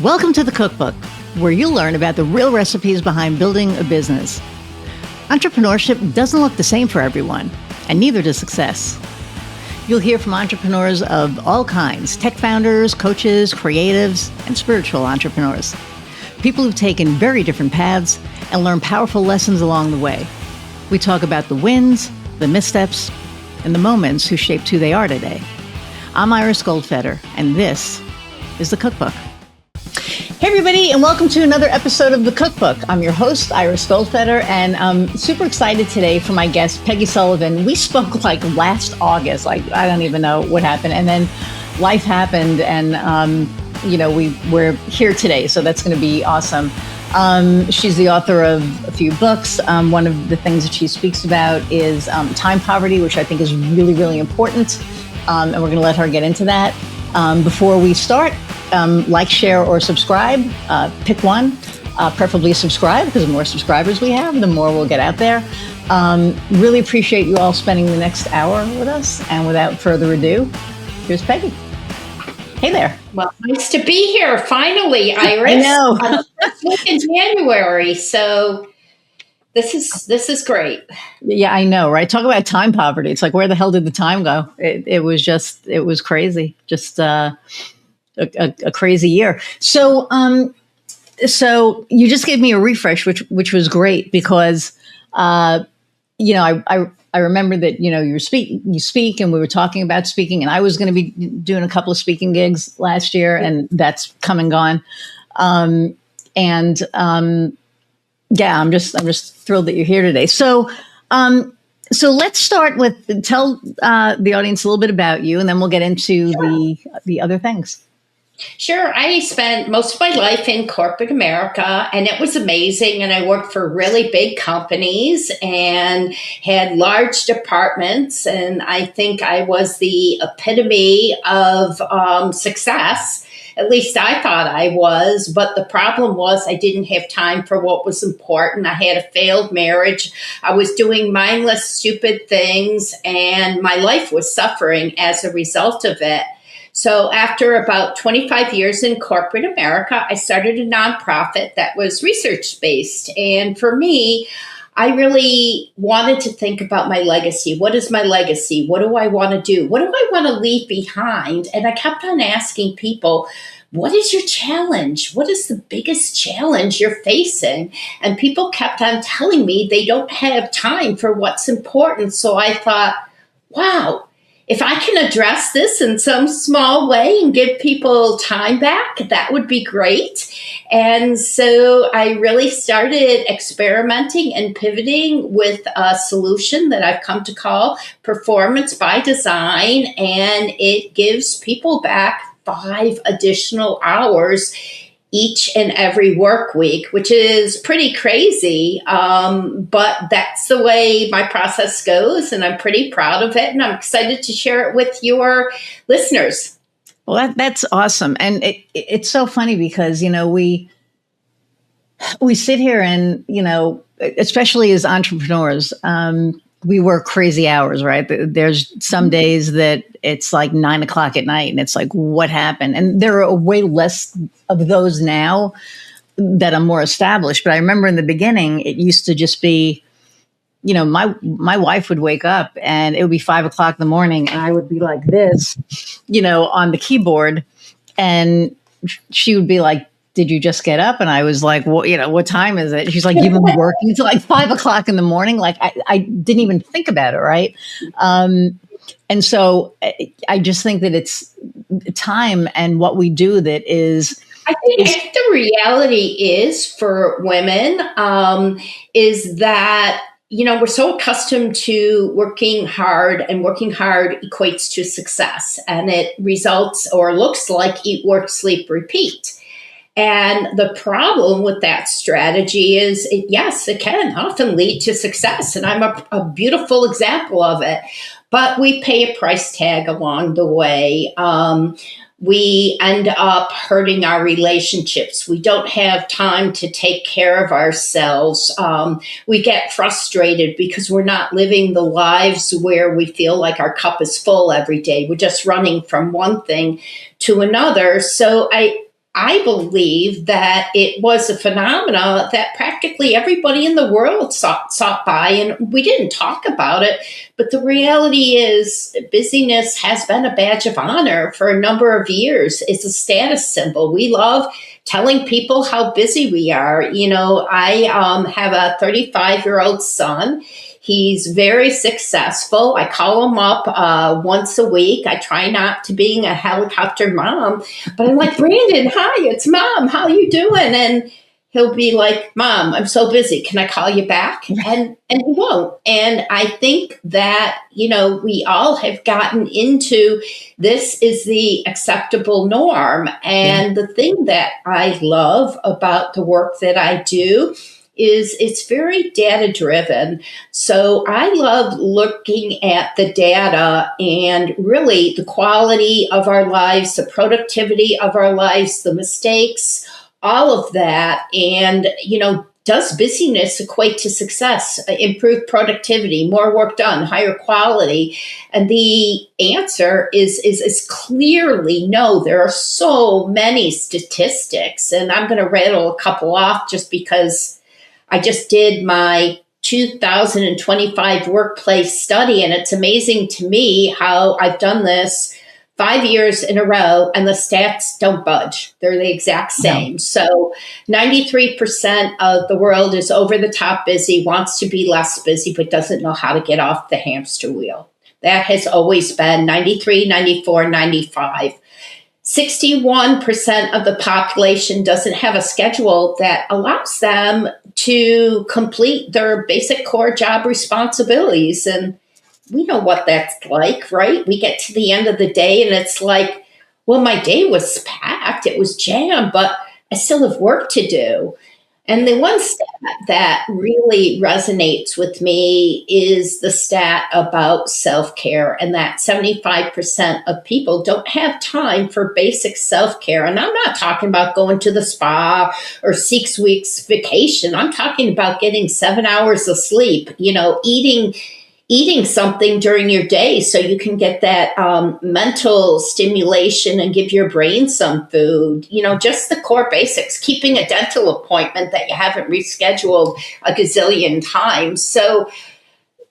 Welcome to the Cookbook, where you'll learn about the real recipes behind building a business. Entrepreneurship doesn't look the same for everyone, and neither does success. You'll hear from entrepreneurs of all kinds, tech founders, coaches, creatives, and spiritual entrepreneurs. People who've taken very different paths and learned powerful lessons along the way. We talk about the wins, the missteps, and the moments who shaped who they are today. I'm Iris Goldfeder, and this is the Cookbook. Hey everybody, and welcome to another episode of the Cookbook. I'm your host, Iris Goldfeder, and I'm super excited today for my guest, Peggy Sullivan. We spoke like last August, I don't even know what happened, and then life happened, and we're here today, so that's going to be awesome. She's the author of a few books. One of the things that she speaks about is time poverty, which I think is really, really important, and we're going to let her get into that. Before we start, like, share, or subscribe. Pick one, preferably subscribe, because the more subscribers we have, the more we'll get out there. Really appreciate you all spending the next hour with us. And without further ado, here's Peggy. Hey there. Well, nice to be here. Finally, Iris. I know. It's in January, so this is great. Yeah, I know, right? Talk about time poverty. It's like, where the hell did the time go? It was crazy. Just a crazy year. So you just gave me a refresh, which was great, because I remember that you speak, and we were talking about speaking, and I was going to be doing a couple of speaking gigs last year, and that's come and gone. Yeah, I'm just thrilled that you're here today. So let's start with tell the audience a little bit about you, and then we'll get into the other things. Sure. I spent most of my life in corporate America, and it was amazing. And I worked for really big companies and had large departments. And I think I was the epitome of success. At least I thought I was. But the problem was I didn't have time for what was important. I had a failed marriage. I was doing mindless, stupid things, and my life was suffering as a result of it. So after about 25 years in corporate America, I started a nonprofit that was research-based. And for me, I really wanted to think about my legacy. What is my legacy? What do I want to do? What do I want to leave behind? And I kept on asking people, what is your challenge? What is the biggest challenge you're facing? And people kept on telling me they don't have time for what's important. So I thought, wow, if I can address this in some small way and give people time back, that would be great. And so I really started experimenting and pivoting with a solution that I've come to call Performance by Design. And it gives people back 5 additional hours each and every work week, which is pretty crazy. But that's the way my process goes, and I'm pretty proud of it, and I'm excited to share it with your listeners. Well, that's awesome. And it's so funny because, we sit here and, especially as entrepreneurs, we work crazy hours, right? There's some days that it's like 9 o'clock at night, and it's like, what happened? And there are way less of those now that are more established. But I remember in the beginning, it used to just be, my wife would wake up and it would be 5 o'clock in the morning, and I would be like this, on the keyboard, and she would be like, did you just get up? And I was like, well, what time is it? She's like, you've been working till like 5 o'clock in the morning. Like I didn't even think about it. Right. And so I just think that it's time and what we do that is. I think the reality is for women is that, we're so accustomed to working hard, and working hard equates to success, and it results or looks like eat, work, sleep, repeat. And the problem with that strategy is, it can often lead to success. And I'm a beautiful example of it. But we pay a price tag along the way. We end up hurting our relationships. We don't have time to take care of ourselves. We get frustrated because we're not living the lives where we feel like our cup is full every day. We're just running from one thing to another. So I believe that it was a phenomena that practically everybody in the world sought by, and we didn't talk about it. But the reality is, busyness has been a badge of honor for a number of years. It's a status symbol. We love telling people how busy we are. I have a 35-year-old son. He's very successful. I call him up once a week. I try not to being a helicopter mom, but I'm like, Brandon, hi, it's Mom. How you doing? And he'll be like, Mom, I'm so busy. Can I call you back? And he won't. And I think that, we all have gotten into this is the acceptable norm. And the thing that I love about the work that I do is it's very data driven. So I love looking at the data and really the quality of our lives, the productivity of our lives, the mistakes, all of that. And, does busyness equate to success, improved productivity, more work done, higher quality? And the answer is clearly no. There are so many statistics, and I'm going to rattle a couple off just because I just did my 2025 workplace study, and it's amazing to me how I've done this 5 years in a row, and the stats don't budge. They're the exact same. No. So 93% of the world is over the top busy, wants to be less busy, but doesn't know how to get off the hamster wheel. That has always been 93, 94, 95. 61% of the population doesn't have a schedule that allows them to complete their basic core job responsibilities. And we know what that's like, right? We get to the end of the day and it's like, well, my day was packed, it was jammed, but I still have work to do. And the one stat that really resonates with me is the stat about self-care, and that 75% of people don't have time for basic self-care. And I'm not talking about going to the spa or 6 weeks vacation. I'm talking about getting 7 hours of sleep, eating something during your day so you can get that mental stimulation and give your brain some food, just the core basics, keeping a dental appointment that you haven't rescheduled a gazillion times. So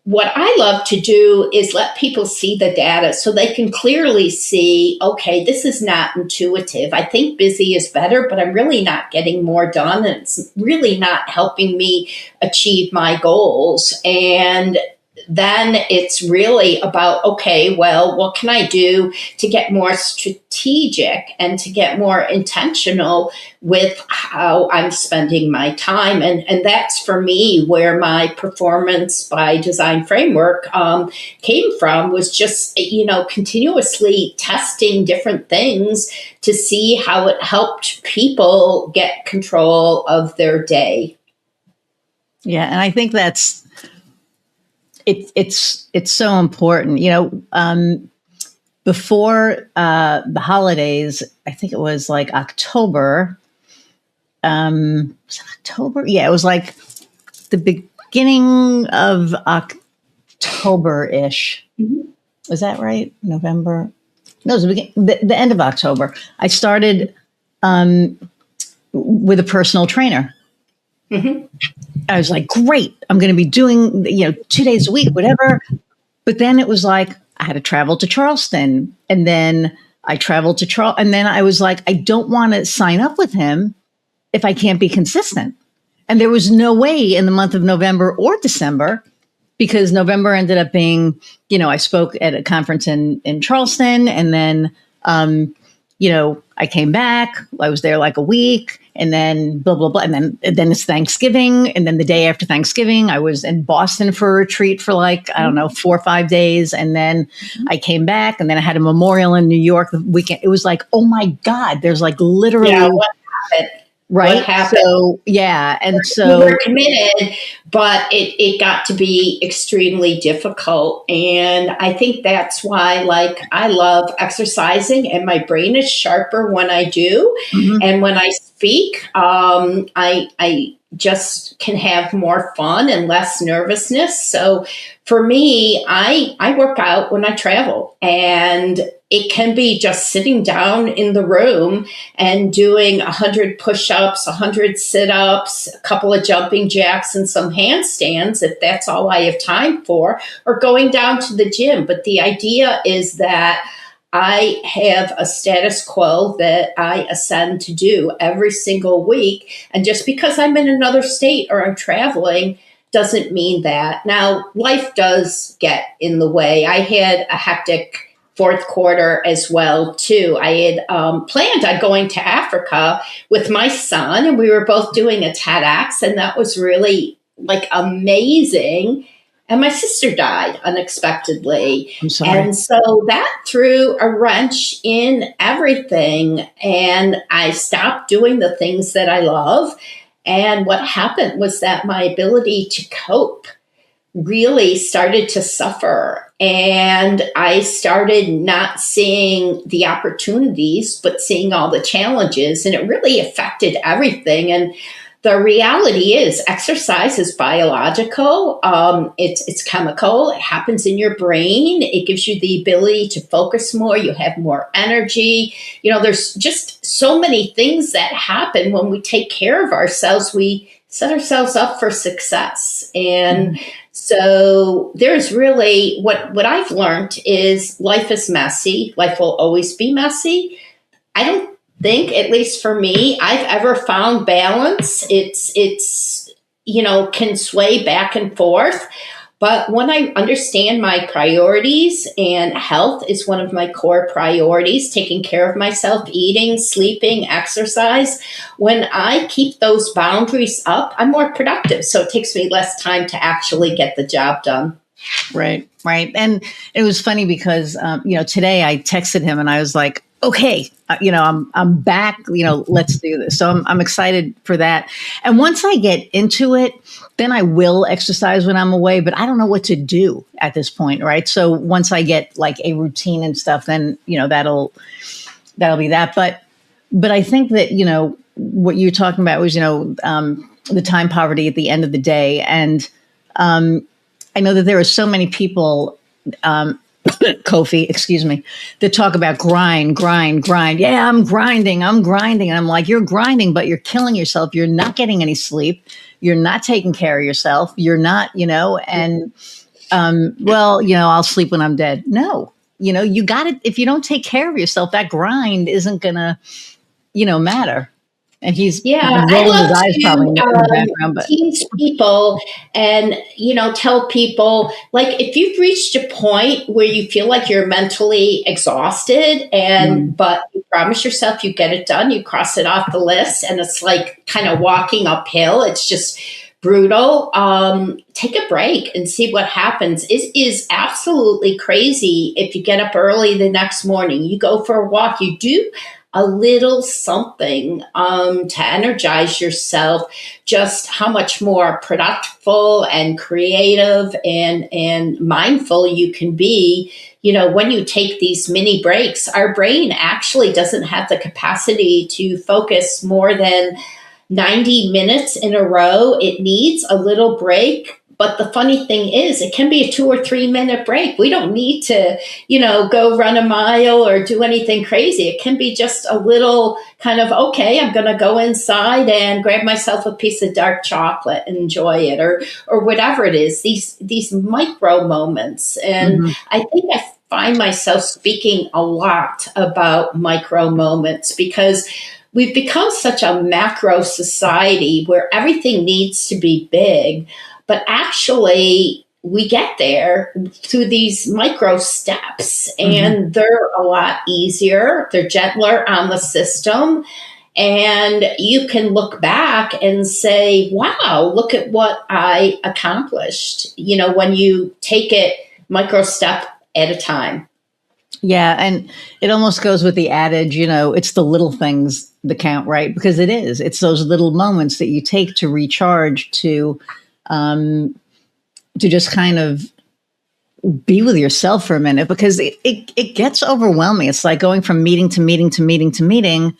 what I love to do is let people see the data so they can clearly see, okay, this is not intuitive. I think busy is better, but I'm really not getting more done, and it's really not helping me achieve my goals. And then it's really about, okay, well, what can I do to get more strategic and to get more intentional with how I'm spending my time? And that's for me where my performance by design framework came from, was just, continuously testing different things to see how it helped people get control of their day. Yeah, and I think that's it's so important. Before the holidays, I think it was like October. Was it October? Yeah, it was like the beginning of October-ish. Mm-hmm. Is that right? November? No, it was the end of October. I started with a personal trainer. Mm-hmm. I was like, great, I'm going to be doing, 2 days a week, whatever. But then it was like, I had to travel to Charleston, and then I traveled to Charleston. And then I was like, I don't want to sign up with him if I can't be consistent. And there was no way in the month of November or December, because November ended up being, I spoke at a conference in Charleston, and then, I came back, I was there like a week, and then blah, blah, blah. And then it's Thanksgiving. And then the day after Thanksgiving, I was in Boston for a retreat for 4 or 5 days. And then I came back, and then I had a memorial in New York the weekend. It was like, oh my God, there's like literally. Yeah, what happened? Right. What happened? So, yeah. And so we were committed, but it got to be extremely difficult. And I think that's why, I love exercising, and my brain is sharper when I do. Mm-hmm. And when I speak, I just can have more fun and less nervousness. So for me, I work out when I travel, and it can be just sitting down in the room and doing 100 push-ups, 100 sit-ups, a couple of jumping jacks, and some handstands, if that's all I have time for, or going down to the gym. But the idea is that I have a status quo that I ascend to do every single week. And just because I'm in another state or I'm traveling doesn't mean that. Now, life does get in the way. I had a hectic fourth quarter as well, too. I had planned on going to Africa with my son, and we were both doing a TEDx, and that was really like amazing. And my sister died unexpectedly. I'm sorry. And so that threw a wrench in everything. And I stopped doing the things that I love. And what happened was that my ability to cope really started to suffer. And I started not seeing the opportunities, but seeing all the challenges. And it really affected everything. And the reality is exercise is biological. It's chemical. It happens in your brain. It gives you the ability to focus more. You have more energy. You know, there's just so many things that happen when we take care of ourselves. We set ourselves up for success. And so there's really what I've learned is life is messy. Life will always be messy. I don't think, at least for me, I've ever found balance. It's can sway back and forth. But when I understand my priorities, and health is one of my core priorities, taking care of myself, eating, sleeping, exercise, when I keep those boundaries up, I'm more productive. So it takes me less time to actually get the job done. Right. And it was funny because, today I texted him and I was like, okay, I'm back, let's do this. So I'm excited for that. And once I get into it, then I will exercise when I'm away, but I don't know what to do at this point. Right. So once I get like a routine and stuff, then, that'll be that. But I think that, what you're talking about was, the time poverty at the end of the day. And I know that there are so many people, Kofi, excuse me, that talk about grind. Yeah, I'm grinding. And I'm like, you're grinding, but you're killing yourself. You're not getting any sleep. You're not taking care of yourself. You're not, I'll sleep when I'm dead. No, you got it. If you don't take care of yourself, that grind isn't gonna, matter. And he's I rolling his love eyes probably in the background, to but tease people and, tell people, like, if you've reached a point where you feel like you're mentally exhausted but you promise yourself you get it done, you cross it off the list, and it's like kind of walking uphill. It's just brutal. Take a break and see what happens. It is absolutely crazy if you get up early the next morning, you go for a walk, you do a little something to energize yourself, just how much more productive and creative and mindful you can be. When you take these mini breaks, our brain actually doesn't have the capacity to focus more than 90 minutes in a row. It needs a little break. But the funny thing is, it can be a 2 or 3 minute break. We don't need to, go run a mile or do anything crazy. It can be just a little kind of, okay, I'm going to go inside and grab myself a piece of dark chocolate and enjoy it, or whatever it is, these micro moments. And I think I find myself speaking a lot about micro moments because we've become such a macro society where everything needs to be big. But actually, we get there through these micro steps, and they're a lot easier. They're gentler on the system. And you can look back and say, wow, look at what I accomplished, when you take it micro step at a time. Yeah. And it almost goes with the adage, it's the little things that count, right? Because it's those little moments that you take to recharge, to just kind of be with yourself for a minute, because it gets overwhelming. It's like going from meeting to meeting to meeting to meeting.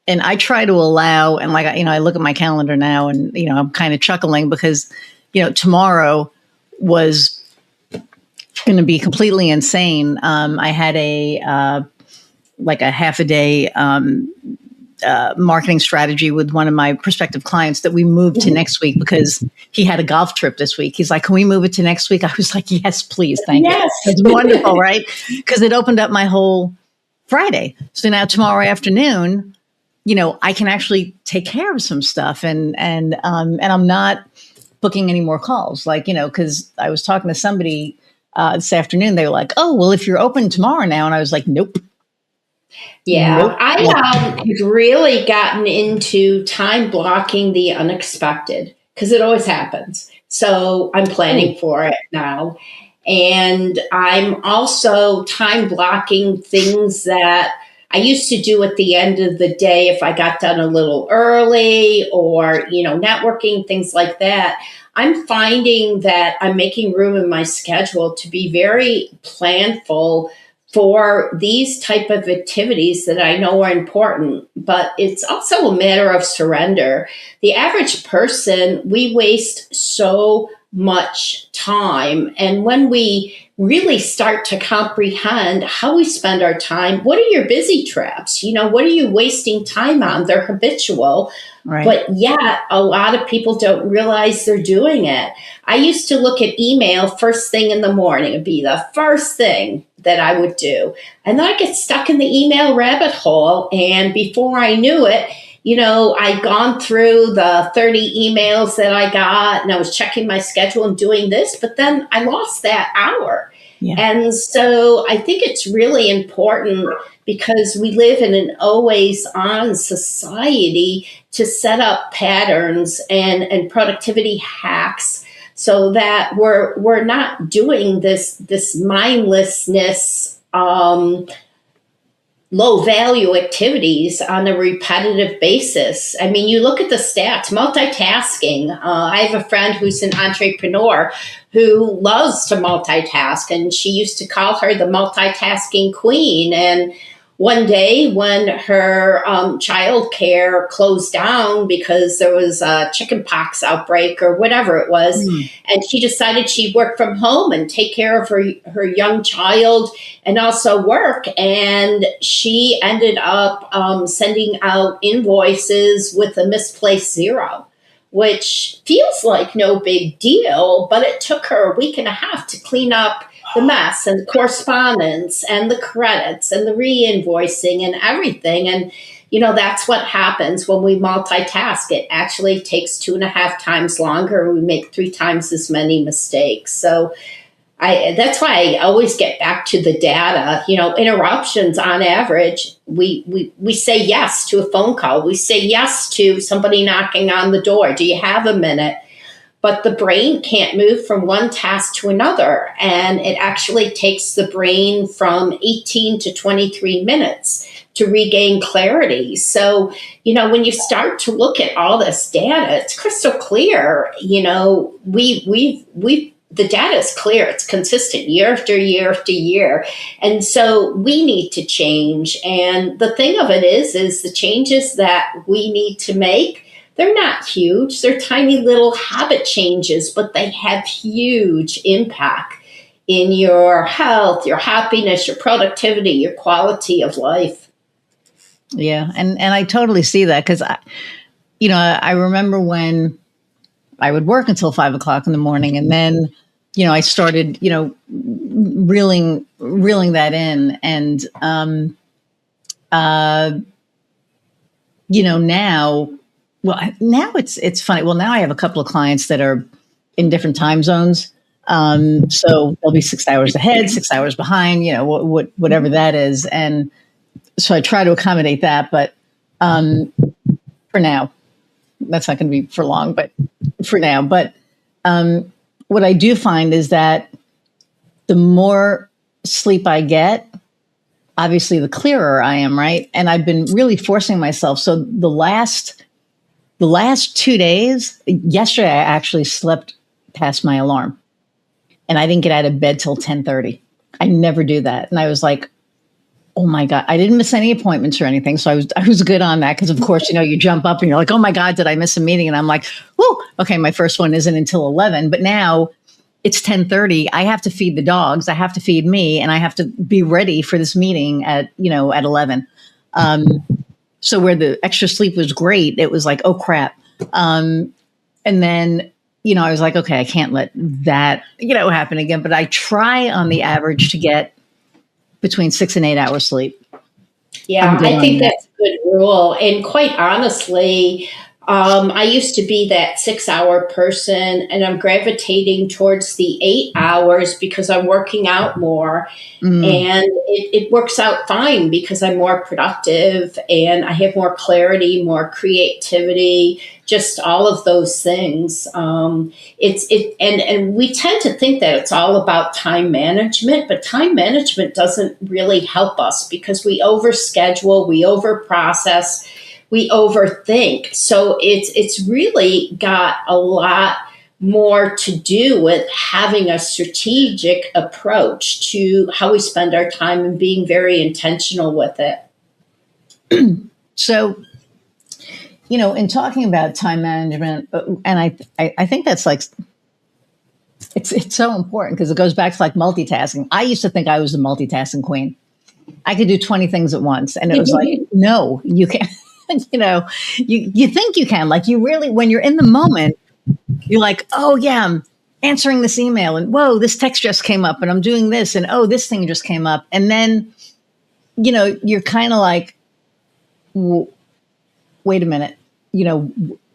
and I try to allow, and like, I look at my calendar now and, I'm kind of chuckling because, tomorrow was going to be completely insane. I had like a half a day, marketing strategy with one of my prospective clients that we moved to next week because he had a golf trip this week. He's like, can we move it to next week? I was like, yes, please. Thank you. It's wonderful, right? Because it opened up my whole Friday. So now tomorrow afternoon, I can actually take care of some stuff and I'm not booking any more calls. Like, because I was talking to somebody this afternoon, they were like, oh, well, if you're open tomorrow now. And I was like, nope. Yeah, Nope. I have really gotten into time blocking the unexpected because it always happens. So I'm planning for it now. And I'm also time blocking things that I used to do at the end of the day if I got done a little early or, networking, things like that. I'm finding that I'm making room in my schedule to be very planful for these type of activities that I know are important, but it's also a matter of surrender. The average person, we waste so much time. And when we really start to comprehend how we spend our time, what are your busy traps? What are you wasting time on? They're habitual. Right. But yet, a lot of people don't realize they're doing it. I used to look at email first thing in the morning. It'd be the first thing that I would do. And then I get stuck in the email rabbit hole. And before I knew it, I'd gone through the 30 emails that I got and I was checking my schedule and doing this, but then I lost that hour. Yeah. And so I think it's really important because we live in an always on society to set up patterns and productivity hacks so that we're not doing this mindlessness, low value activities on a repetitive basis. I mean, you look at the stats, multitasking. I have a friend who's an entrepreneur who loves to multitask, and she used to call her the multitasking queen. And one day when her childcare closed down because there was a chickenpox outbreak or whatever it was, and she decided she'd work from home and take care of her young child and also work. And she ended up sending out invoices with a misplaced zero, which feels like no big deal, but it took her a week and a half to clean up the mess and the correspondence and the credits and the re-invoicing and everything. And, that's what happens when we multitask. It actually takes 2.5 times longer and we make 3 times as many mistakes. So that's why I always get back to the data. Interruptions on average, we say yes to a phone call. We say yes to somebody knocking on the door. Do you have a minute? But the brain can't move from one task to another. And it actually takes the brain from 18 to 23 minutes to regain clarity. So, when you start to look at all this data, it's crystal clear. The data is clear. It's consistent year after year after year. And so we need to change. And the thing of it is the changes that we need to make, they're not huge. They're tiny little habit changes, but they have huge impact in your health, your happiness, your productivity, your quality of life. Yeah. And I totally see that because, I remember when I would work until 5 o'clock in the morning and then, I started, reeling that in and, now it's funny. Well, now I have a couple of clients that are in different time zones. So they'll be 6 hours ahead, 6 hours behind, whatever that is. And so I try to accommodate that, but for now, that's not going to be for long, but for now. But what I do find is that the more sleep I get, obviously the clearer I am, right? And I've been really forcing myself. So the last 2 days, yesterday I actually slept past my alarm and I didn't get out of bed till 10:30. I never do that. And I was like, Oh my God. I didn't miss any appointments or anything. So I was good on that. Cause of course, you jump up and you're like, oh my God, did I miss a meeting? And I'm like, whoo, okay. My first one isn't until 11, but now it's 10:30. I have to feed the dogs. I have to feed me, and I have to be ready for this meeting at 11. So where the extra sleep was great, it was like, oh crap. And then, I was like, okay, I can't let that, happen again. But I try on the average to get between 6 and 8 hours sleep. Yeah, I think that's a good rule. And quite honestly, I used to be that 6-hour person, and I'm gravitating towards the 8 hours because I'm working out more. And it works out fine because I'm more productive and I have more clarity, more creativity, just all of those things. And we tend to think that it's all about time management, but time management doesn't really help us because we overschedule, we overprocess, we overthink. So it's really got a lot more to do with having a strategic approach to how we spend our time and being very intentional with it. So, in talking about time management, and I think that's like, it's so important because it goes back to like multitasking. I used to think I was the multitasking queen. I could do 20 things at once. And it was like, no, you can't. You think you can, like you really, when you're in the moment, you're like, oh yeah, I'm answering this email and whoa, this text just came up and I'm doing this and oh, this thing just came up. And then, you're kind of like, wait a minute,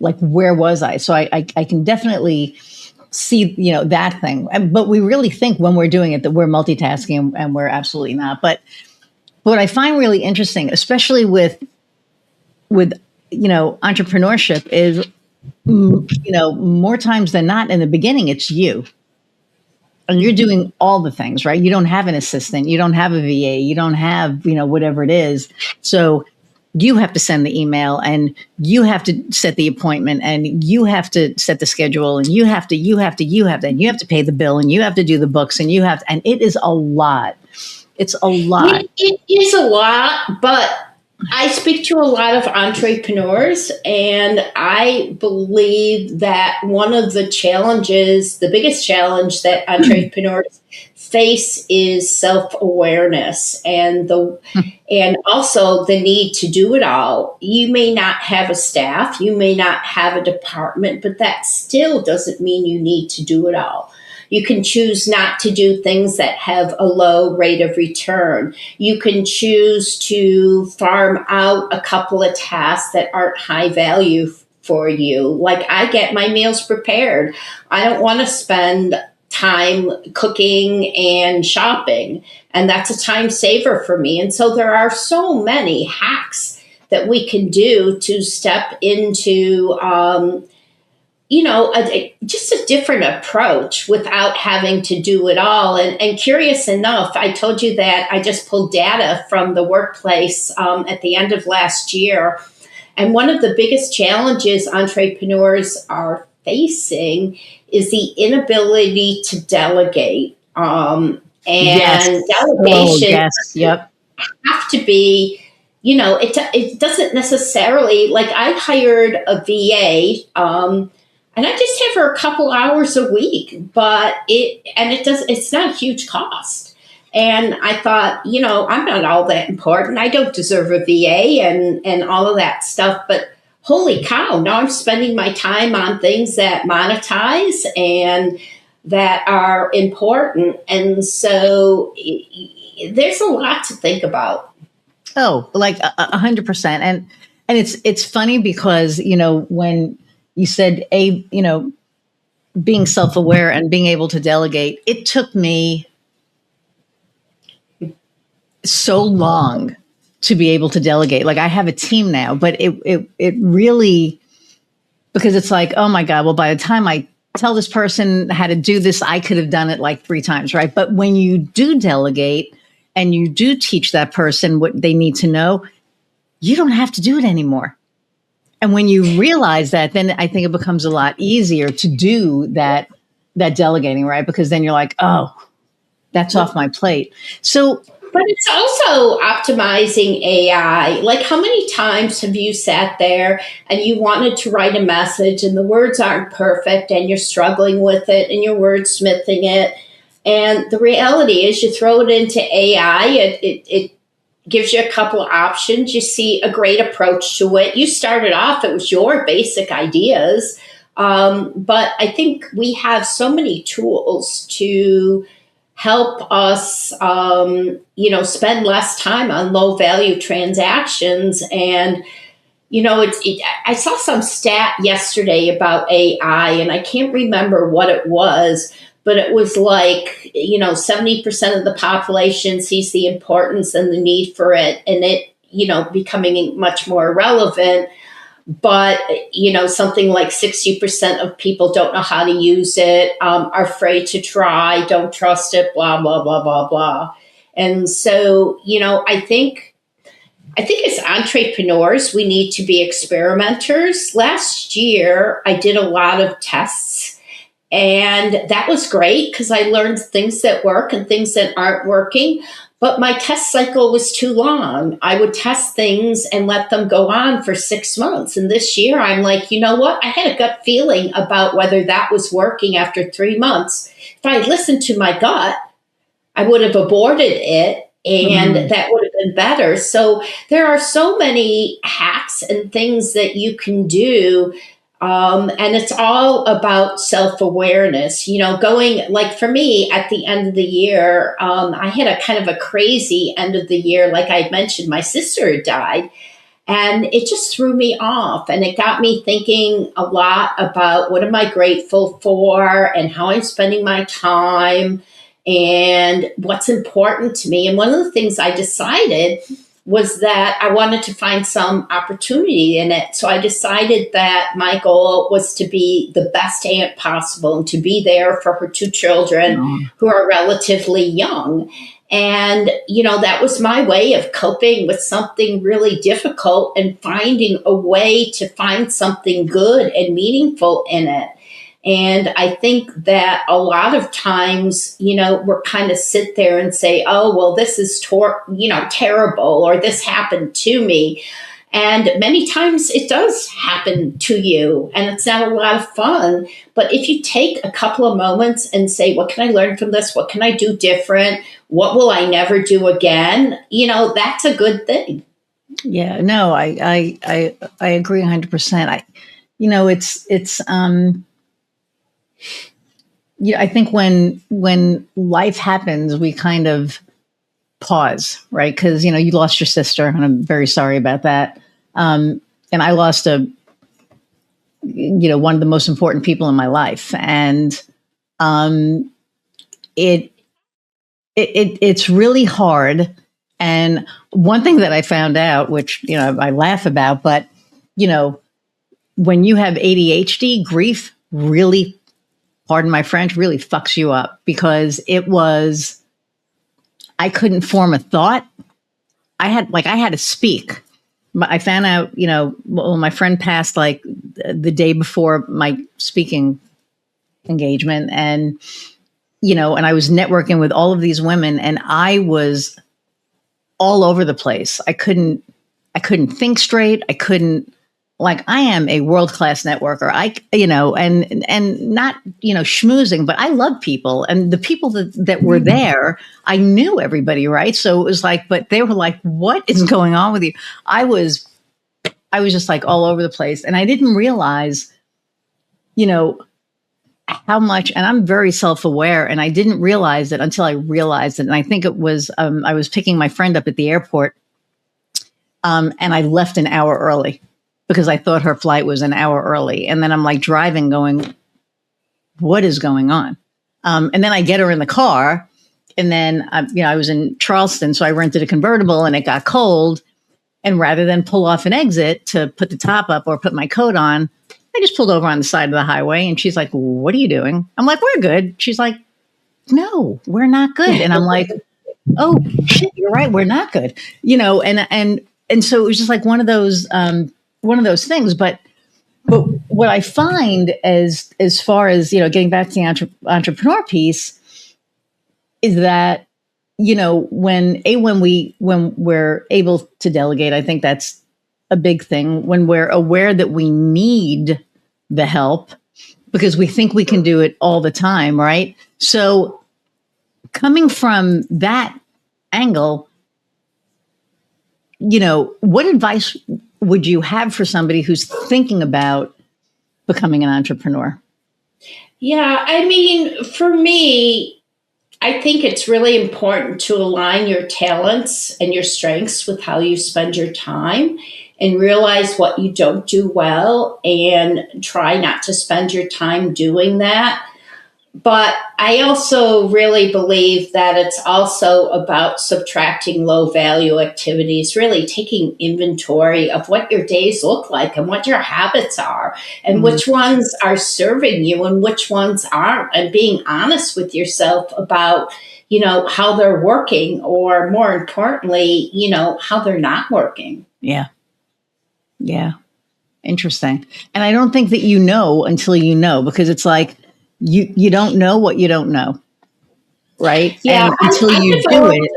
like where was I? So I can definitely see, that thing. But we really think when we're doing it that we're multitasking and we're absolutely not. But what I find really interesting, especially with entrepreneurship is, more times than not in the beginning, it's you. And you're doing all the things, right? You don't have an assistant. You don't have a VA. You don't have, whatever it is. So you have to send the email and you have to set the appointment and you have to set the schedule and you have to, and you have to pay the bill and you have to do the books and and it is a lot. It's a lot. It is a lot, but I speak to a lot of entrepreneurs, and I believe that one of the challenges, the biggest challenge that entrepreneurs face is self-awareness and also the need to do it all. You may not have a staff, you may not have a department, but that still doesn't mean you need to do it all. You can choose not to do things that have a low rate of return. You can choose to farm out a couple of tasks that aren't high value for you. Like I get my meals prepared. I don't want to spend time cooking and shopping, and that's a time saver for me. And so there are so many hacks that we can do to step into just a different approach without having to do it all. And curious enough, I told you that I just pulled data from the workplace at the end of last year. And one of the biggest challenges entrepreneurs are facing is the inability to delegate. Delegation Yep. have to be, it doesn't necessarily, like I hired a VA, and I just have her a couple hours a week, but it's not a huge cost. And I thought, I'm not all that important. I don't deserve a VA and all of that stuff. But holy cow, now I'm spending my time on things that monetize and that are important. And so there's a lot to think about. Oh, like 100%. And it's funny because, when you said being self-aware and being able to delegate, it took me so long to be able to delegate. Like I have a team now, but it really, because it's like, oh my God, well, by the time I tell this person how to do this, I could have done it like 3 times, right? But when you do delegate and you do teach that person what they need to know, you don't have to do it anymore. And when you realize that, then I think it becomes a lot easier to do that delegating, right? Because then you're like, oh, that's off my plate. So But it's also optimizing AI. Like, how many times have you sat there and you wanted to write a message and the words aren't perfect and you're struggling with it and you're wordsmithing it? And the reality is, you throw it into AI, it gives you a couple of options. You see a great approach to it. You started off, it was your basic ideas. But I think we have so many tools to help us, spend less time on low value transactions. And, I saw some stat yesterday about AI, and I can't remember what it was, but it was like, 70% of the population sees the importance and the need for it, and it, becoming much more relevant. But, something like 60% of people don't know how to use it, are afraid to try, don't trust it, blah, blah, blah, blah, blah. And so, I think as entrepreneurs, we need to be experimenters. Last year, I did a lot of tests, and that was great because I learned things that work and things that aren't working. But my test cycle was too long. I would test things and let them go on for 6 months. And this year, I'm like, you know what? I had a gut feeling about whether that was working after 3 months. If I had listened to my gut, I would have aborted it, and that would have been better. So there are so many hacks and things that you can do. And it's all about self-awareness, going, like, for me at the end of the year, I had a kind of a crazy end of the year. Like I mentioned, my sister had died, and it just threw me off, and it got me thinking a lot about what am I grateful for and how I'm spending my time and what's important to me. And one of the things I decided was that I wanted to find some opportunity in it. So I decided that my goal was to be the best aunt possible and to be there for her two children who are relatively young. And, that was my way of coping with something really difficult and finding a way to find something good and meaningful in it. And I think that a lot of times, we're kind of sit there and say, oh, well, this is, terrible, or this happened to me. And many times it does happen to you, and it's not a lot of fun. But if you take a couple of moments and say, what can I learn from this? What can I do different? What will I never do again? That's a good thing. Yeah, no, I agree 100%. I think when life happens, we kind of pause, right? Because, you lost your sister, and I'm very sorry about that. And I lost one of the most important people in my life. And it's really hard. And one thing that I found out, which, I laugh about, but, when you have ADHD, grief really, pardon my French, really fucks you up, because I couldn't form a thought. I had to speak. I found out, my friend passed like the day before my speaking engagement, and, and I was networking with all of these women, and I was all over the place. I couldn't think straight. I am a world-class networker. And not, schmoozing, but I love people, and the people that were there, I knew everybody, right? So it was like, but they were like, what is going on with you? I was just like all over the place, and I didn't realize, how much, and I'm very self-aware, and I didn't realize it until I realized it. And I think it was, I was picking my friend up at the airport, and I left an hour early, because I thought her flight was an hour early. And then I'm like driving going, what is going on? And then I get her in the car, and then, I was in Charleston, so I rented a convertible, and it got cold. And rather than pull off an exit to put the top up or put my coat on, I just pulled over on the side of the highway. And she's like, what are you doing? I'm like, we're good. She's like, no, we're not good. And I'm like, oh shit, you're right, we're not good. And so it was just like one of those things. But what I find as far as, getting back to the entrepreneur piece, is that when we're able to delegate, I think that's a big thing. When we're aware that we need the help because we think we can do it all the time, right? So coming from that angle, what advice would you have for somebody who's thinking about becoming an entrepreneur? Yeah, I mean, for me, I think it's really important to align your talents and your strengths with how you spend your time and realize what you don't do well and try not to spend your time doing that. But I also really believe that it's also about subtracting low value activities, really taking inventory of what your days look like and what your habits are and which ones are serving you and which ones aren't, and being honest with yourself about, how they're working, or more importantly, how they're not working. Yeah. Yeah. Interesting. And I don't think that you know until you know, because it's like, you don't know what you don't know, right? Yeah, And until I you do developed it.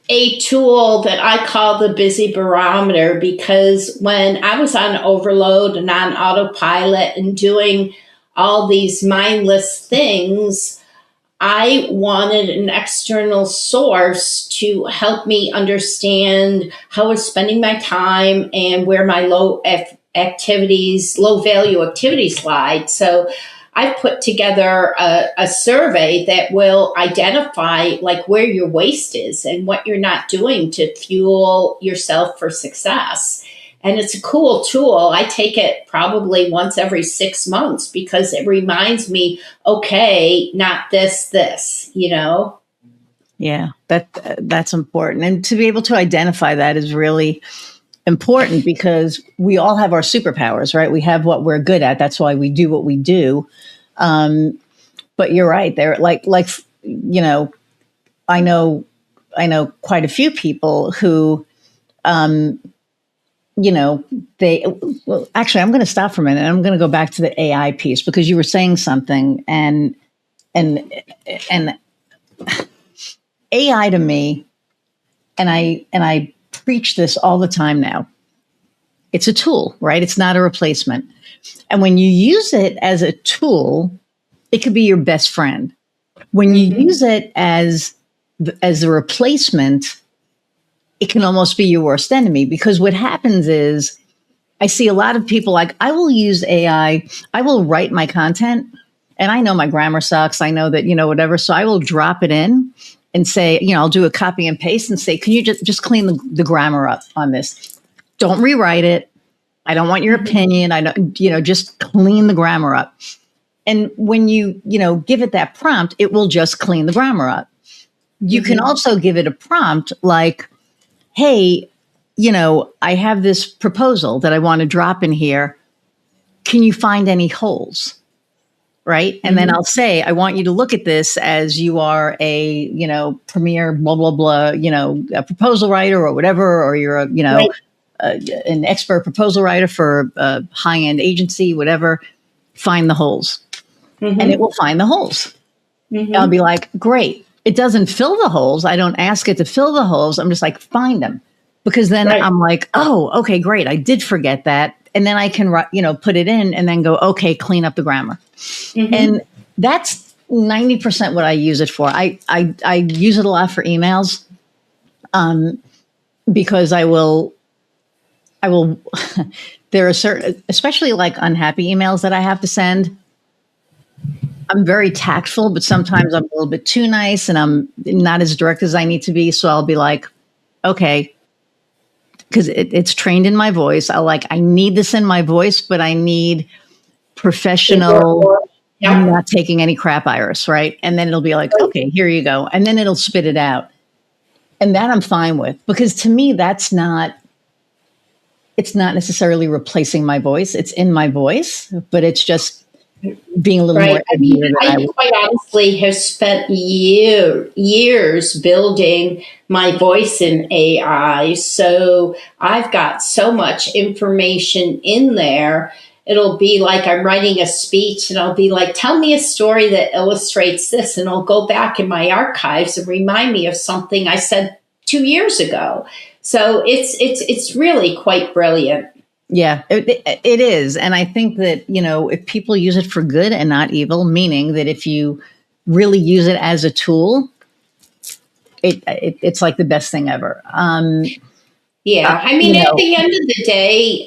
a tool that I call the busy barometer, because when I was on overload and on autopilot and doing all these mindless things, I wanted an external source to help me understand how I was spending my time and where my low value activities lied. So I put together a survey that will identify like where your waste is and what you're not doing to fuel yourself for success. And it's a cool tool. I take it probably once every 6 months because it reminds me, okay, not this. Yeah, that's important. And to be able to identify that is really important, because we all have our superpowers, right? We have what we're good at. That's why we do what we do. But you're right. They're I know quite a few people who, actually, I'm going to stop for a minute. I'm going to go back to the AI piece, because you were saying something, and AI to me, and I preach this all the time now. It's a tool, right? It's not a replacement. And when you use it as a tool, it could be your best friend. When you use it as a replacement, it can almost be your worst enemy, because what happens is I see a lot of people like, I will use AI, I will write my content, and I know my grammar sucks. I know that, whatever. So I will drop it in and say, I'll do a copy and paste and say, can you just clean the grammar up on this? Don't rewrite it. I don't want your opinion. I don't, just clean the grammar up. And when you, give it that prompt, it will just clean the grammar up. You can also give it a prompt like, hey, I have this proposal that I want to drop in here. Can you find any holes? Right. And then I'll say, I want you to look at this as you are a, premier, blah, blah, blah, a proposal writer or whatever, or you're right. An expert proposal writer for a high-end agency, whatever. Find the holes. And it will find the holes. I'll be like, great. It doesn't fill the holes. I don't ask it to fill the holes. I'm just like, find them. Because then I'm like, oh, okay, great. I did forget that. And then I can, put it in and then go, okay, clean up the grammar. And that's 90% what I use it for. I use it a lot for emails, because I will, there are certain, especially like unhappy emails that I have to send. I'm very tactful, but sometimes I'm a little bit too nice and I'm not as direct as I need to be. So I'll be like, okay, because it's trained in my voice. I need this in my voice, but I need professional, not taking any crap, Iris, right? And then it'll be like, okay, here you go. And then it'll spit it out. And that I'm fine with, because to me, it's not necessarily replacing my voice. It's in my voice, but it's just being a little more. I quite honestly have spent years building my voice in AI. So I've got so much information in there. it'll be like I'm writing a speech and I'll be like, tell me a story that illustrates this. And I'll go back in my archives and remind me of something I said 2 years ago. So it's really quite brilliant. Yeah, it is. And I think that, if people use it for good and not evil, meaning that if you really use it as a tool, it's like the best thing ever. Yeah, I mean, at the end of the day,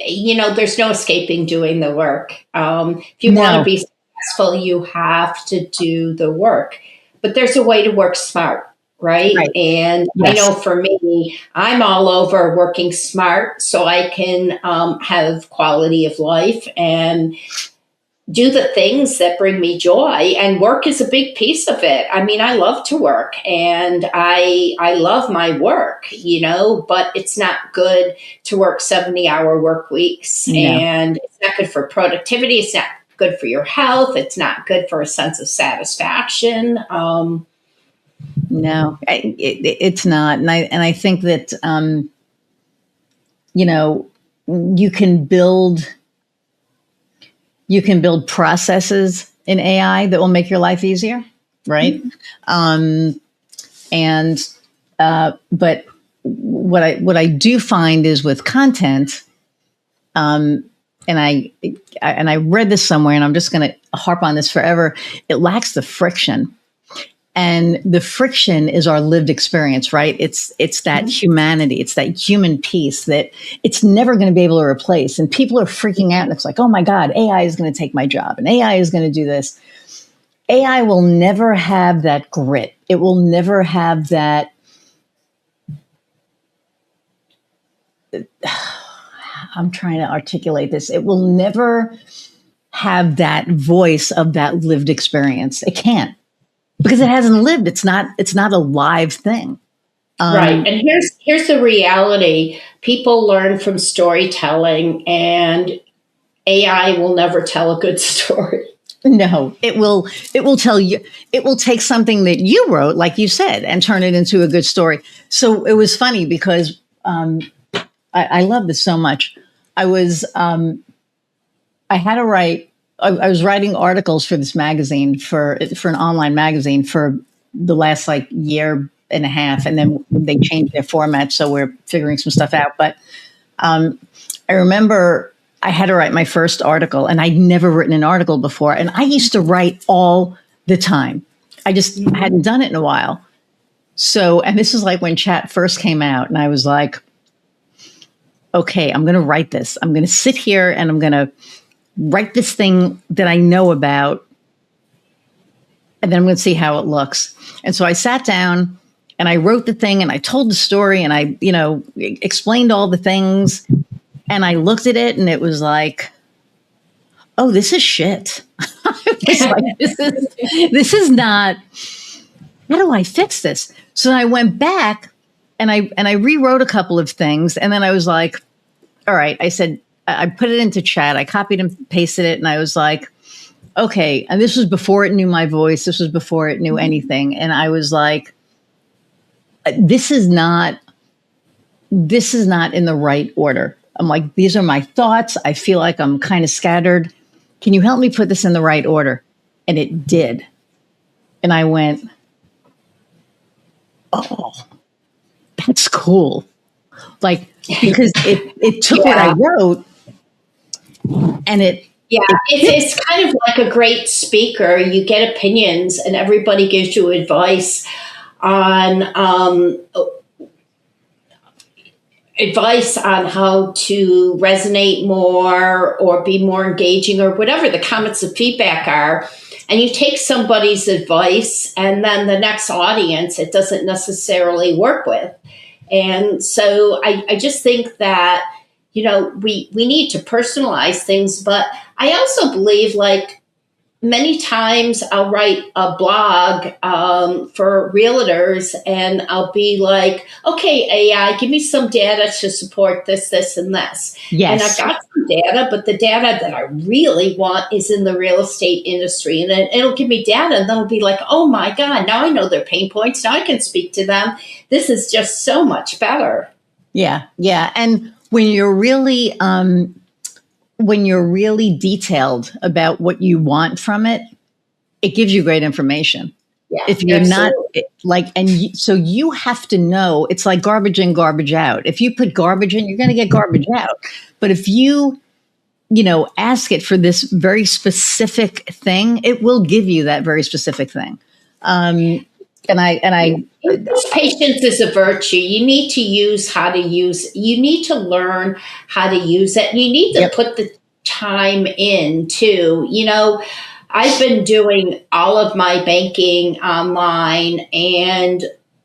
there's no escaping doing the work. If you want to No, be successful, you have to do the work. But there's a way to work smart, right? right. And I Yes. know for me, I'm all over working smart so I can have quality of life and do the things that bring me joy, and work is a big piece of it. I mean, I love to work and I love my work, but it's not good to work 70-hour work weeks, No, and it's not good for productivity. It's not good for your health. It's not good for a sense of satisfaction. no, it's not. And I think that, you know, you can build processes in AI that will make your life easier, right? Mm-hmm. But what I do find is with content, and I read this somewhere, and I'm just going to harp on this forever. It lacks the friction, and the friction is our lived experience, right? It's that humanity, it's that human piece that it's never going to be able to replace. And people are freaking out, and it's like, oh my God, AI is going to take my job, and AI is going to do this. AI will never have that grit. It will never have that. I'm trying to articulate this. It will never have that voice of that lived experience. It can't, because it hasn't lived. It's not a live thing. Right. And here's the reality. People learn from storytelling, and AI will never tell a good story. No, it will tell you, it will take something that you wrote, like you said, and turn it into a good story. So it was funny because I love this so much. I was writing articles for this magazine, for an online magazine, for the last year and a half, and then they changed their format, so we're figuring some stuff out. But I remember I had to write my first article, and I'd never written an article before, and I used to write all the time. I just hadn't done it in a while. So, and this is like when chat first came out, and I was like, okay, I'm going to write this. I'm going to sit here and I'm going to write this thing that I know about, and then I'm going to see how it looks. And so I sat down and I wrote the thing, and I told the story, and I, explained all the things, and I looked at it, and it was like, oh, this is shit. It's like, this is not, how do I fix this? So I went back and I rewrote a couple of things, and then I was like, all right, I said, I put it into chat, I copied and pasted it, and I was like, okay, and this was before it knew my voice, this was before it knew anything, and I was like, this is not in the right order. I'm like, these are my thoughts. I feel like I'm kind of scattered. Can you help me put this in the right order? And it did. And I went, oh, that's cool. Because it took what I wrote, and it's kind of like a great speaker. You get opinions, and everybody gives you advice on how to resonate more or be more engaging, or whatever the comments of feedback are. And you take somebody's advice, and then the next audience it doesn't necessarily work with. And so I just think that, we need to personalize things. But I also believe, many times I'll write a blog for realtors, and I'll be like, okay, AI, give me some data to support this, this, and this. yes. And I've got some data, but the data that I really want is in the real estate industry. And then it'll give me data, and then it'll be like, oh my God, now I know their pain points. Now I can speak to them. This is just so much better. Yeah. And when you're really, when you're really detailed about what you want from it, it gives you great information. Yeah, If you're not absolutely. like, so you have to know, it's like garbage in, garbage out. If you put garbage in, you're going to get garbage out. But if you ask it for this very specific thing, it will give you that very specific thing. And I, Patience is a virtue. You need to you need to learn how to use it. You need to yep. put the time in too. I've been doing all of my banking online, and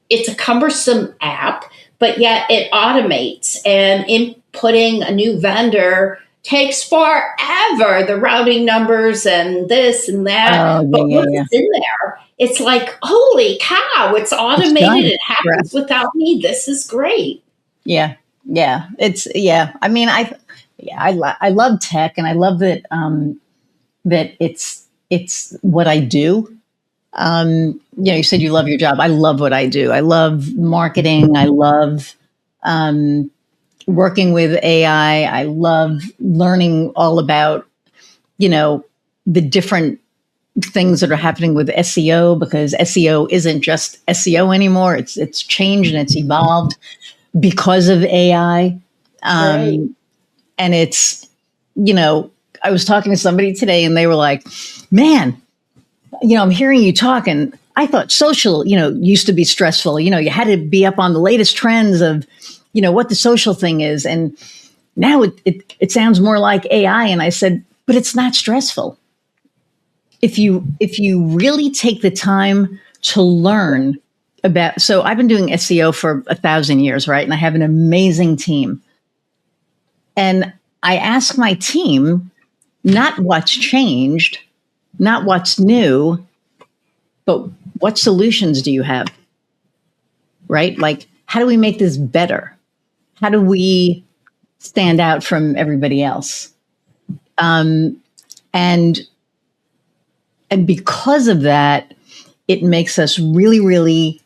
it's a cumbersome app, but yet it automates, and inputting a new vendor takes forever, the routing numbers and this and that. Oh, But yeah, once yeah, it's in there, it's like, holy cow, it's it's automated. done. It happens without me. This is great. Yeah, yeah, it's yeah. I mean, I love tech, and I love that that it's what I do. You said you love your job. I love what I do. I love marketing. I love working with AI. I love learning all about the different things that are happening with SEO, because SEO isn't just SEO anymore. It's changed and it's evolved because of AI. Right. And it's, I was talking to somebody today and they were like, man, I'm hearing you talk, and I thought social, used to be stressful. You had to be up on the latest trends of, what the social thing is. And now it sounds more like AI. And I said, but it's not stressful. If you really take the time to learn about, so I've been doing SEO for 1,000 years, right? And I have an amazing team. And I ask my team not what's changed, not what's new, but what solutions do you have? Right? Like, how do we make this better? How do we stand out from everybody else? And because of that, it makes us really, really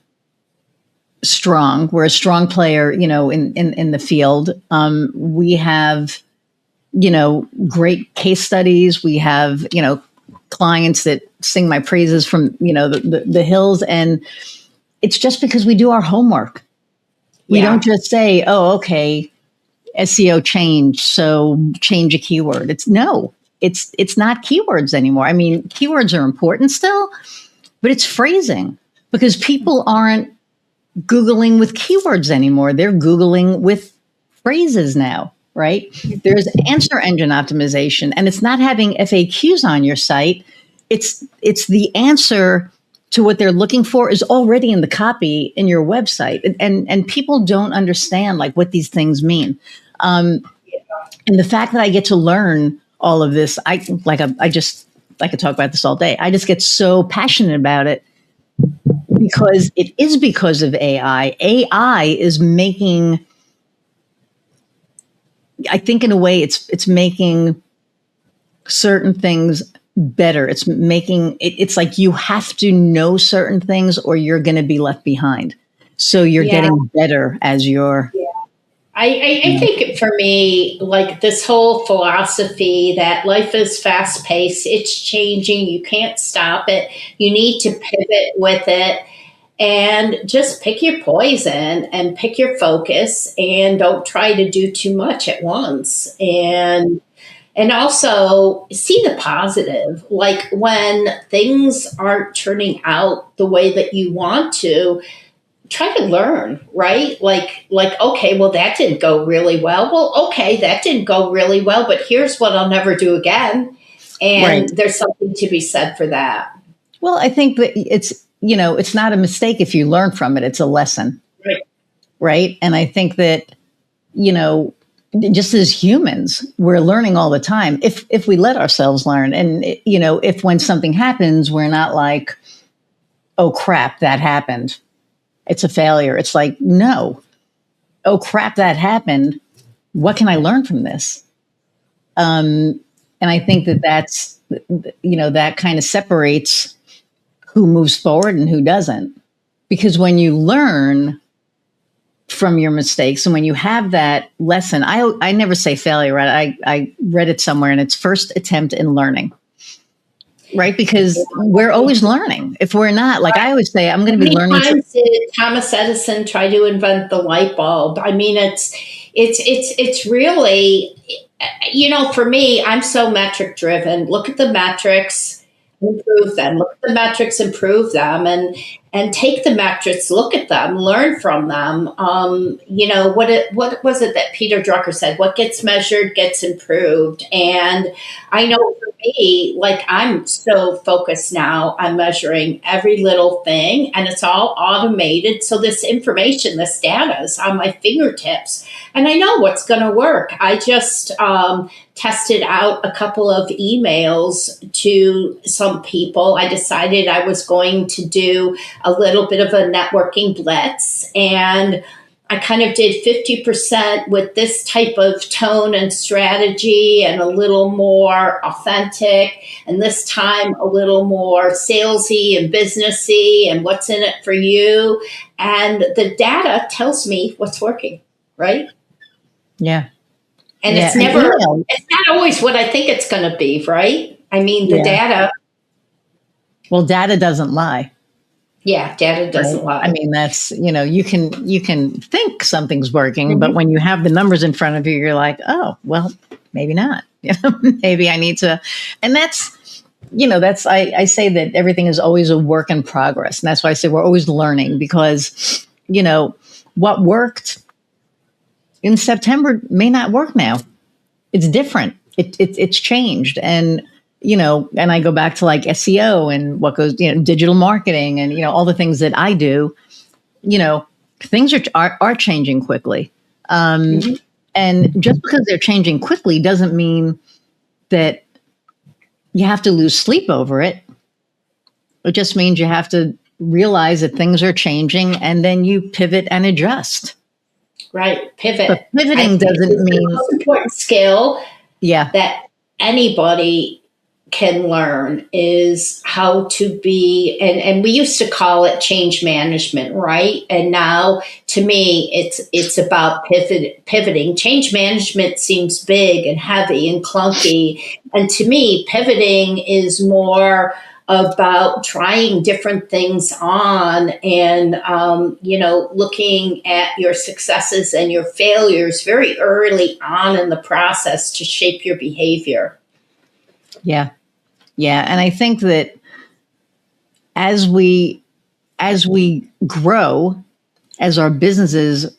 strong. We're a strong player, in the field. We have, great case studies. We have, clients that sing my praises from, the hills. And it's just because we do our homework. We don't just say, oh, okay, SEO changed, so change a keyword. It's not keywords anymore. I mean, keywords are important still, but it's phrasing, because people aren't Googling with keywords anymore. They're Googling with phrases now, right? There's answer engine optimization, and it's not having FAQs on your site. It's the answer to what they're looking for is already in the copy in your website. And people don't understand like what these things mean. And the fact that I get to learn all of this, I could talk about this all day. I just get so passionate about it because it is because of AI. AI is making, I think in a way it's making certain things better. It's making it's like you have to know certain things or you're going to be left behind. So you're getting better as you're. I think for me, like this whole philosophy that life is fast paced, it's changing, you can't stop it, you need to pivot with it, and just pick your poison and pick your focus, and don't try to do too much at once. And also see the positive, like when things aren't turning out the way that you want to, try to learn, right? Like, okay, well, that didn't go really well. Well, okay, that didn't go really well, but here's what I'll never do again. And there's something to be said for that. Well, I think that it's not a mistake if you learn from it. It's a lesson. Right. And I think that, just as humans, we're learning all the time if we let ourselves learn. And, if when something happens, we're not like, oh, crap, that happened. It's a failure. It's like, no, oh, crap, that happened. What can I learn from this? And I think that's, that kind of separates who moves forward and who doesn't. Because when you learn from your mistakes. And when you have that lesson, I never say failure, right? I read it somewhere, and it's first attempt in learning, right? Because we're always learning. If we're not, like I always say, I'm going to be learning. How many times did Thomas Edison try to invent the light bulb? I mean, it's really, for me, I'm so metric driven. Look at the metrics, improve them. Look at the metrics, improve them, and take the metrics, look at them, learn from them. What was it that Peter Drucker said? What gets measured gets improved. And I know for me, like I'm so focused now on measuring every little thing, and it's all automated. So this information, this data is on my fingertips, and I know what's going to work. I just tested out a couple of emails to some people. I decided I was going to do a little bit of a networking blitz, and I kind of did 50% with this type of tone and strategy and a little more authentic, and this time a little more salesy and businessy and what's in it for you. And the data tells me what's working, right? Yeah. And it's not always what I think it's going to be, right? I mean, the data. Well, data doesn't lie. Yeah, data doesn't lie. I mean, that's, you can think something's working, but when you have the numbers in front of you, you're like, oh, well, maybe not. Maybe I need to. And that's, I say that everything is always a work in progress. And that's why I say we're always learning, because, what worked in September may not work now. It's different. It's changed. And, and I go back to like SEO and what goes, digital marketing and, all the things that I do, things are changing quickly. And just because they're changing quickly doesn't mean that you have to lose sleep over it. It just means you have to realize that things are changing, and then you pivot and adjust. Right. Pivot. But pivoting doesn't mean the most important skill that anybody can learn is how to be, and we used to call it change management, right? And now to me, it's about pivoting. Change management seems big and heavy and clunky. And to me, pivoting is more about trying different things on and, looking at your successes and your failures very early on in the process to shape your behavior. Yeah. Yeah. And I think that as we grow, as our businesses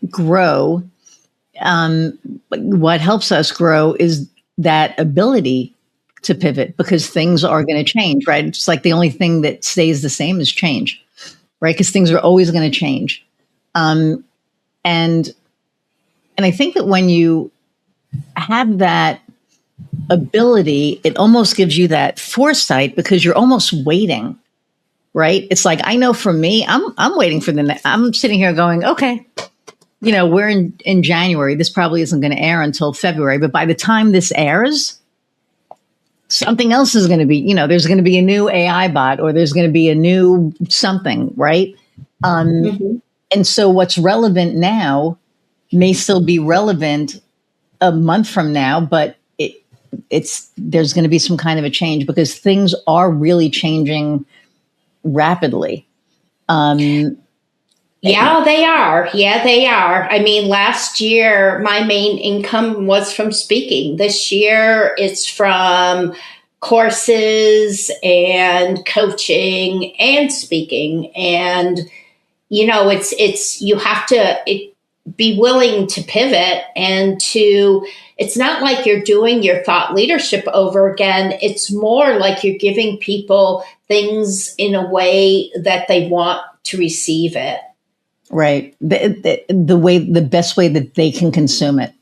grow, what helps us grow is that ability to pivot, because things are going to change, right? It's like the only thing that stays the same is change, right? Because things are always going to change. And I think that when you have that ability, it almost gives you that foresight, because you're almost waiting, right? It's like, I know for me, I'm waiting for I'm sitting here going, okay, we're in January. This probably isn't going to air until February, but by the time this airs, something else is going to be, there's going to be a new AI bot, or there's going to be a new something, right? And so what's relevant now may still be relevant a month from now, but there's going to be some kind of a change, because things are really changing rapidly. Yeah, they are. Yeah, they are. I mean, last year, my main income was from speaking. This year, it's from courses and coaching and speaking. And, you have to be willing to pivot and it's not like you're doing your thought leadership over again. It's more like you're giving people things in a way that they want to receive it. Right. The best way that they can consume it.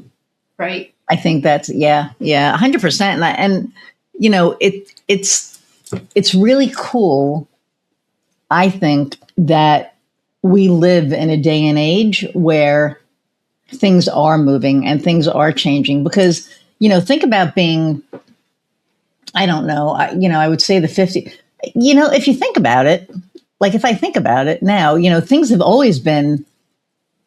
Right. I think that's, 100%. And it's really cool, I think, that we live in a day and age where things are moving and things are changing, because, think about being, I don't know, I would say the 50, if you think about it, like if I think about it now, things have always been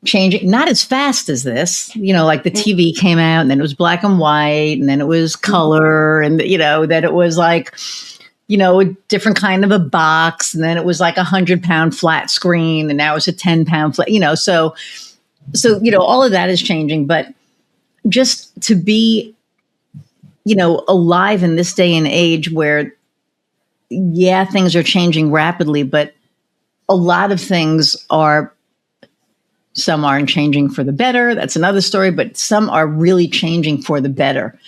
changing, not as fast as this, like the TV came out and then it was black and white and then it was color and, that it was like, a different kind of a box. And then it was like 100-pound flat screen and now it's a 10-pound flat, so, all of that is changing, but just to be, alive in this day and age where, yeah, things are changing rapidly, but a lot of things some aren't changing for the better. That's another story, but some are really changing for the better.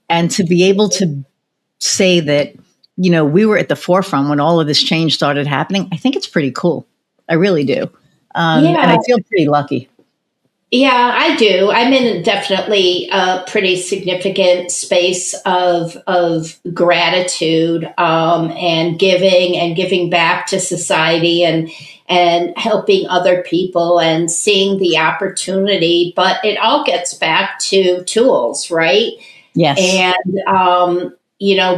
And to be able to say that, we were at the forefront when all of this change started happening, I think it's pretty cool. I really do. And I feel pretty lucky. Yeah, I do. I'm in definitely a pretty significant space of gratitude and giving back to society and helping other people and seeing the opportunity. But it all gets back to tools, right? Yes. And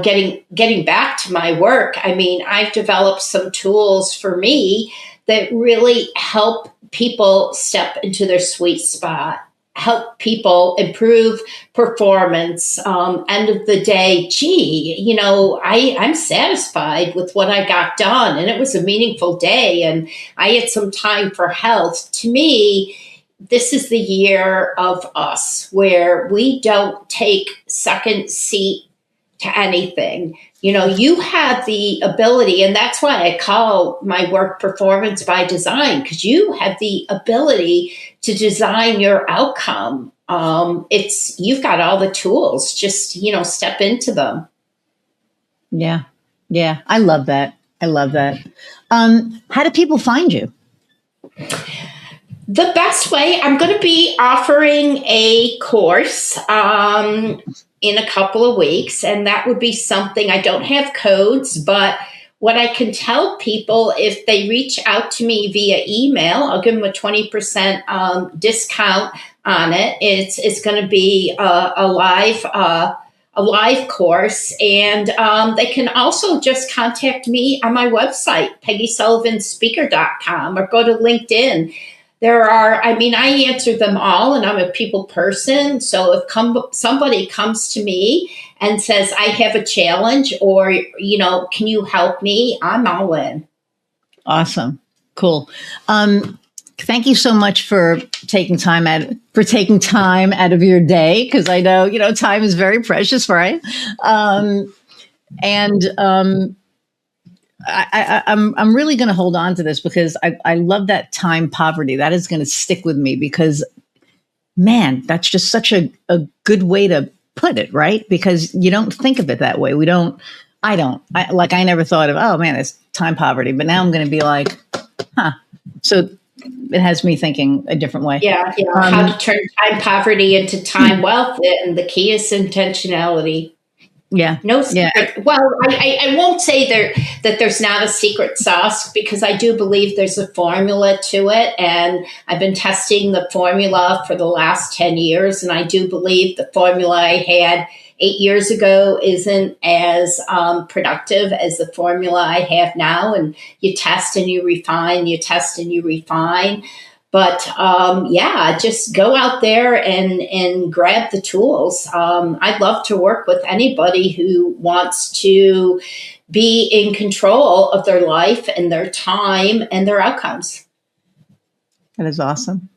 getting back to my work, I mean, I've developed some tools for me that really help people step into their sweet spot, help people improve performance. End of the day, I'm satisfied with what I got done, and it was a meaningful day, and I had some time for health. To me, this is the year of us where we don't take second seat to anything. You have the ability, and that's why I call my work performance by design, because you have the ability to design your outcome. You've got all the tools, just, step into them. Yeah. Yeah. I love that. How do people find you? The best way, I'm going to be offering a course in a couple of weeks, and that would be something, I don't have codes, but what I can tell people, if they reach out to me via email, I'll give them a 20% discount on it. It's going to be a live course, and they can also just contact me on my website, peggysullivanspeaker.com, or go to LinkedIn. I answer them all, and I'm a people person. So if somebody comes to me and says, I have a challenge, or, can you help me? I'm all in. Awesome. Cool. Thank you so much for taking time out of your day, because I know, time is very precious, right? I'm really going to hold on to this because I love that time poverty. That is going to stick with me because, man, that's just such a good way to put it, right? Because you don't think of it that way. I never thought of, oh man, it's time poverty. But now I'm going to be like, so it has me thinking a different way. Yeah. How to turn time poverty into time wealth. And the key is intentionality. Yeah. No secret. Yeah. Well, I won't say that there's not a secret sauce, because I do believe there's a formula to it. And I've been testing the formula for the last 10 years. And I do believe the formula I had 8 years ago isn't as productive as the formula I have now. And you test and you refine, But just go out there and grab the tools. I'd love to work with anybody who wants to be in control of their life and their time and their outcomes. That is awesome.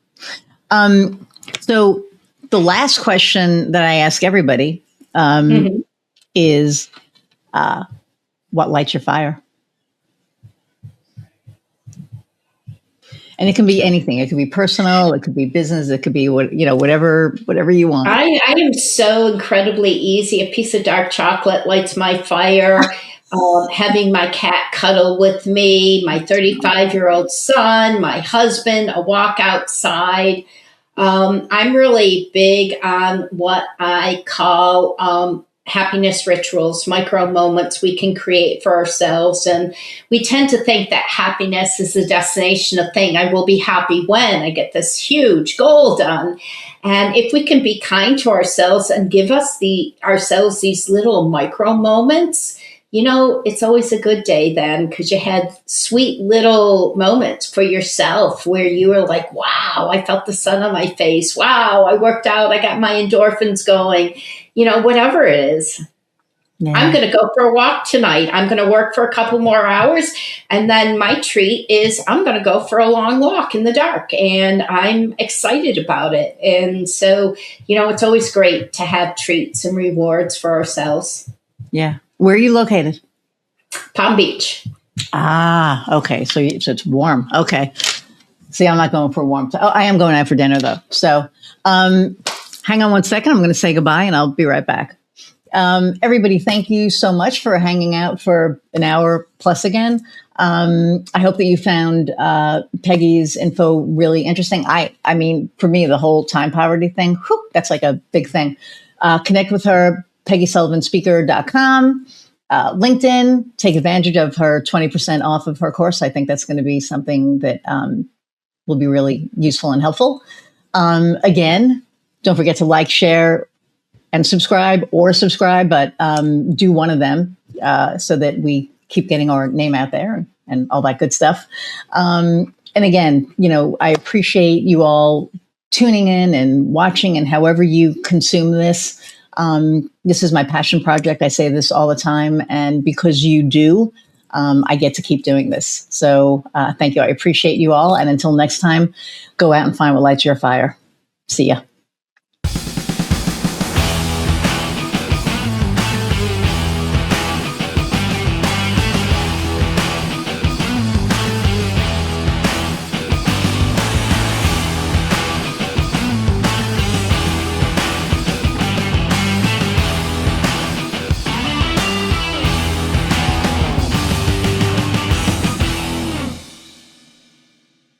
So the last question that I ask everybody is, what lights your fire? And it can be anything. It could be personal. It could be business. It could be whatever you want. I am so incredibly easy. A piece of dark chocolate lights my fire. Having my cat cuddle with me, my 35-year-old son, my husband, a walk outside. I'm really big on what I call happiness rituals, micro moments we can create for ourselves. And we tend to think that happiness is the destination of thing. I will be happy when I get this huge goal done. And if we can be kind to ourselves and give ourselves these little micro moments, it's always a good day then because you had sweet little moments for yourself where you were like, wow, I felt the sun on my face. Wow, I worked out. I got my endorphins going, whatever it is. Yeah. I'm going to go for a walk tonight. I'm going to work for a couple more hours. And then my treat is I'm going to go for a long walk in the dark. And I'm excited about it. And so, it's always great to have treats and rewards for ourselves. Yeah. Where are you located? Palm Beach. Ah, okay. So it's warm. Okay. See, I'm not going for warmth. Oh, I am going out for dinner though. So hang on one second. I'm going to say goodbye and I'll be right back. Everybody, thank you so much for hanging out for an hour plus again. I hope that you found Peggy's info really interesting. I mean, for me, the whole time poverty thing, that's like a big thing. Connect with her, PeggySullivanSpeaker.com, LinkedIn, take advantage of her 20% off of her course. I think that's going to be something that will be really useful and helpful. Again, don't forget to like, share, and subscribe, but do one of them so that we keep getting our name out there and all that good stuff. And again, I appreciate you all tuning in and watching and however you consume this. This is my passion project. I say this all the time. And because you do, I get to keep doing this. So thank you. I appreciate you all. And until next time, go out and find what lights your fire. See ya.